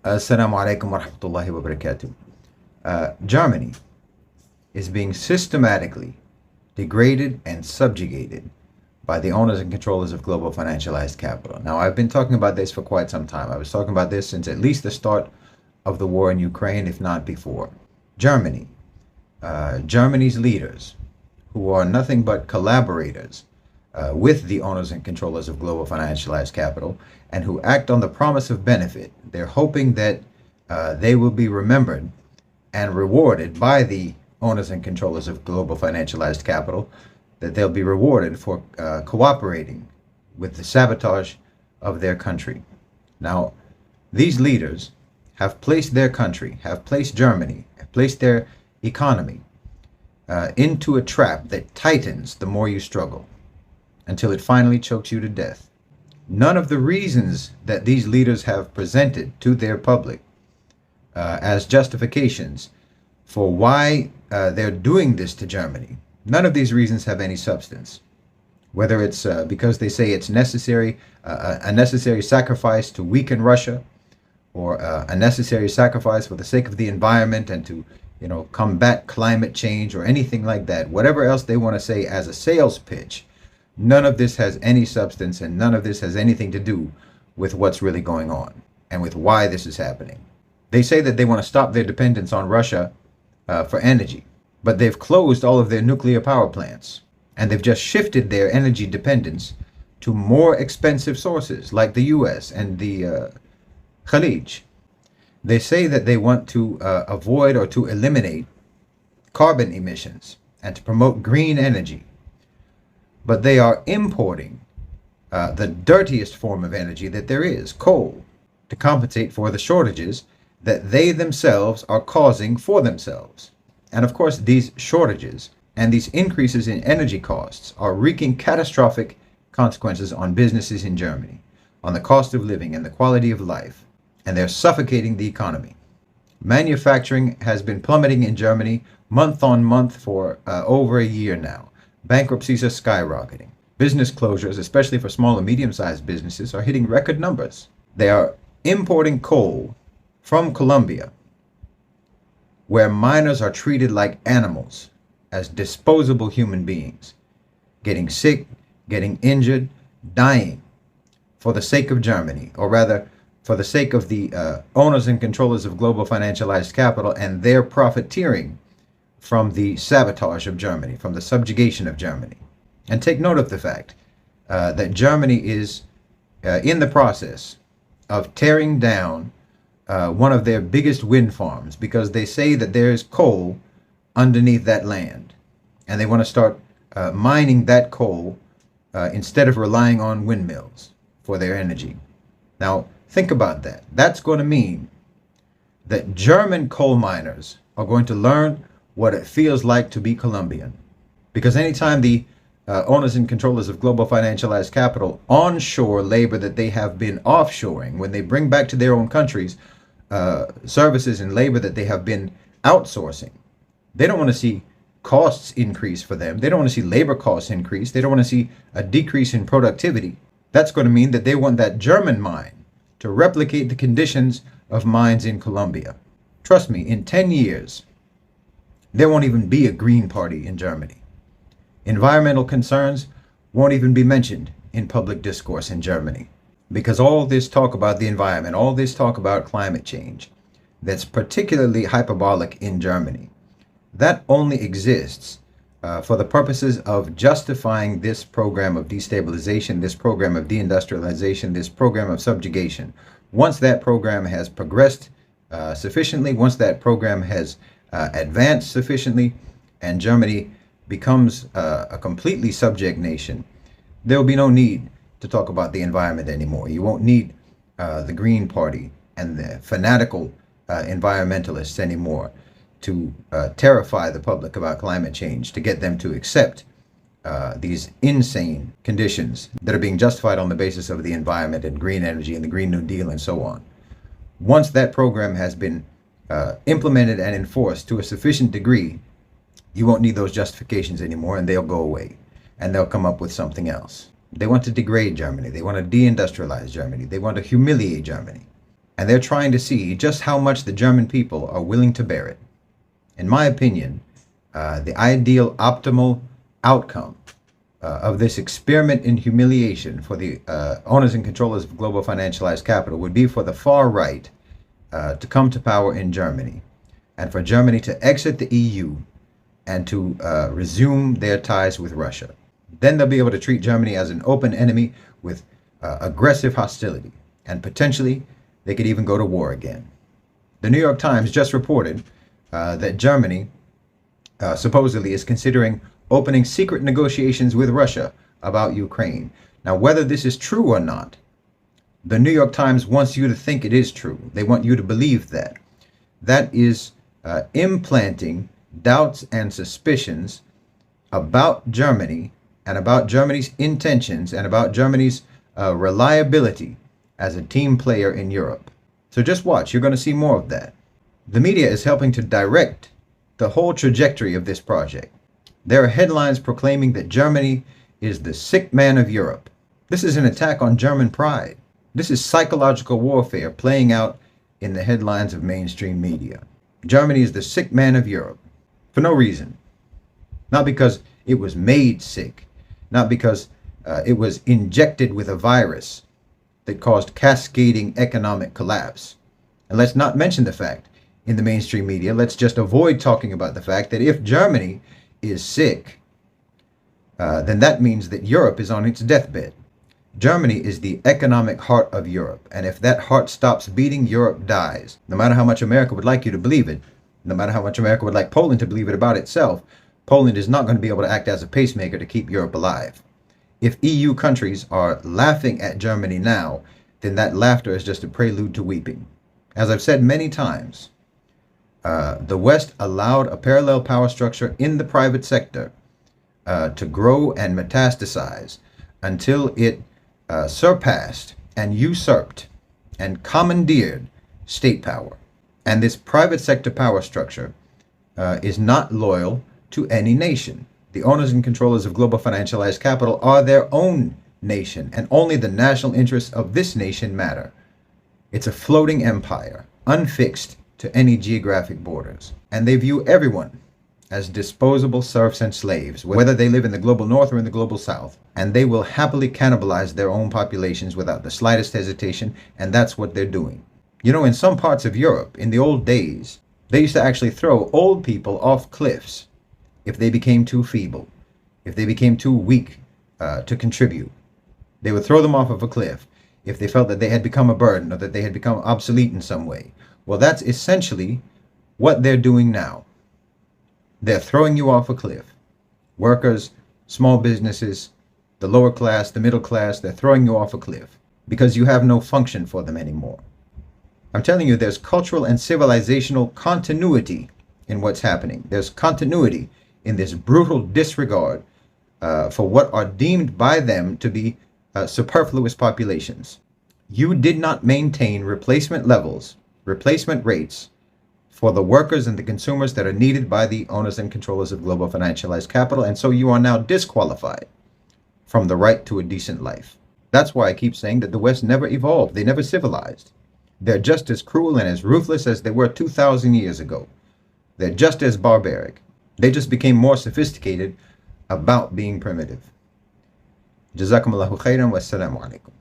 Assalamu alaikum wa rahmatullahi wa barakatuh. Germany is being systematically degraded and subjugated by the owners and controllers of global financialized capital. Now, I've been talking about this for quite some time. I was talking about this since at least the start of the war in Ukraine, if not before. Germany's leaders, who are nothing but collaborators with the owners and controllers of global financialized capital, and who act on the promise of benefit. They're hoping that they will be remembered and rewarded by the owners and controllers of global financialized capital, that they'll be rewarded for cooperating with the sabotage of their country. Now, these leaders have placed their country, have placed Germany, have placed their economy into a trap that tightens the more you struggle, until it finally chokes you to death. None of the reasons that these leaders have presented to their public as justifications for why they're doing this to Germany, none of these reasons have any substance. Whether it's because they say it's necessary, a necessary sacrifice to weaken Russia, or a necessary sacrifice for the sake of the environment and to, combat climate change, or anything like that. Whatever else they want to say as a sales pitch, none of this has any substance, and none of this has anything to do with what's really going on and with why this is happening. They say that they want to stop their dependence on Russia for energy, but they've closed all of their nuclear power plants, and they've just shifted their energy dependence to more expensive sources like the US and the Khalij. They say that they want to avoid or to eliminate carbon emissions and to promote green energy. But they are importing the dirtiest form of energy that there is, coal, to compensate for the shortages that they themselves are causing for themselves. And of course, these shortages and these increases in energy costs are wreaking catastrophic consequences on businesses in Germany, on the cost of living and the quality of life, and they're suffocating the economy. Manufacturing has been plummeting in Germany month on month for over a year now. Bankruptcies are skyrocketing. Business closures, especially for small and medium-sized businesses, are hitting record numbers. They are importing coal from Colombia, where miners are treated like animals, as disposable human beings, getting sick, getting injured, dying for the sake of Germany, or rather, for the sake of the owners and controllers of global financialized capital and their profiteering from the sabotage of Germany, from the subjugation of Germany. And take note of the fact that Germany is in the process of tearing down one of their biggest wind farms, because they say that there's coal underneath that land, and they want to start mining that coal instead of relying on windmills for their energy. Now, think about that. That's going to mean that German coal miners are going to learn what it feels like to be Colombian. Because anytime the owners and controllers of global financialized capital onshore labor that they have been offshoring, when they bring back to their own countries services and labor that they have been outsourcing, they don't want to see costs increase for them. They don't want to see labor costs increase. They don't want to see a decrease in productivity. That's going to mean that they want that German mine to replicate the conditions of mines in Colombia. Trust me, in 10 years, there won't even be a Green Party in Germany. Environmental concerns won't even be mentioned in public discourse in Germany, because all this talk about the environment, all this talk about climate change, that's particularly hyperbolic in Germany, that only exists for the purposes of justifying this program of destabilization, this program of deindustrialization, this program of subjugation. Once that program has progressed sufficiently, once that program has advanced sufficiently, and Germany becomes a completely subject nation, there will be no need to talk about the environment anymore. You won't need the Green Party and the fanatical environmentalists anymore to terrify the public about climate change, to get them to accept these insane conditions that are being justified on the basis of the environment and green energy and the Green New Deal and so on. Once that program has been implemented and enforced to a sufficient degree, you won't need those justifications anymore, and they'll go away, and they'll come up with something else. They want to degrade Germany. They want to deindustrialize Germany. They want to humiliate Germany. And they're trying to see just how much the German people are willing to bear it. In my opinion, the ideal optimal outcome of this experiment in humiliation for the owners and controllers of global financialized capital would be for the far right to come to power in Germany, and for Germany to exit the EU and to resume their ties with Russia. Then they'll be able to treat Germany as an open enemy with aggressive hostility, and potentially they could even go to war again. The New York Times just reported that Germany supposedly is considering opening secret negotiations with Russia about Ukraine. Now, whether this is true or not, the New York Times wants you to think it is true. They want you to believe that. That is implanting doubts and suspicions about Germany and about Germany's intentions and about Germany's reliability as a team player in Europe. So just watch, you're going to see more of that. The media is helping to direct the whole trajectory of this project. There are headlines proclaiming that Germany is the sick man of Europe. This is an attack on German pride. This is psychological warfare playing out in the headlines of mainstream media. Germany is the sick man of Europe for no reason. Not because it was made sick, not because it was injected with a virus that caused cascading economic collapse. And let's not mention the fact in the mainstream media, let's just avoid talking about the fact that if Germany is sick, then that means that Europe is on its deathbed. Germany is the economic heart of Europe, and if that heart stops beating, Europe dies. No matter how much America would like you to believe it, no matter how much America would like Poland to believe it about itself, Poland is not going to be able to act as a pacemaker to keep Europe alive. If EU countries are laughing at Germany now, then that laughter is just a prelude to weeping. As I've said many times, the West allowed a parallel power structure in the private sector to grow and metastasize until it surpassed and usurped and commandeered state power. And this private sector power structure is not loyal to any nation. The owners and controllers of global financialized capital are their own nation, and only the national interests of this nation matter. It's a floating empire, unfixed to any geographic borders. And they view everyone as disposable serfs and slaves, whether they live in the global north or in the global south. And they will happily cannibalize their own populations without the slightest hesitation, and that's what they're doing. You know, in some parts of Europe, in the old days, they used to actually throw old people off cliffs if they became too feeble, if they became too weak to contribute. They would throw them off of a cliff if they felt that they had become a burden or that they had become obsolete in some way. Well, that's essentially what they're doing now. They're throwing you off a cliff. Workers, small businesses, the lower class, the middle class, they're throwing you off a cliff because you have no function for them anymore. I'm telling you, there's cultural and civilizational continuity in what's happening. There's continuity in this brutal disregard for what are deemed by them to be superfluous populations. You did not maintain replacement levels, replacement rates for the workers and the consumers that are needed by the owners and controllers of global financialized capital, and so you are now disqualified from the right to a decent life. That's why I keep saying that the West never evolved. They never civilized. They're just as cruel and as ruthless as they were 2,000 years ago. They're just as barbaric. They just became more sophisticated about being primitive. Jazakumullahu khairan wa assalamu alaikum.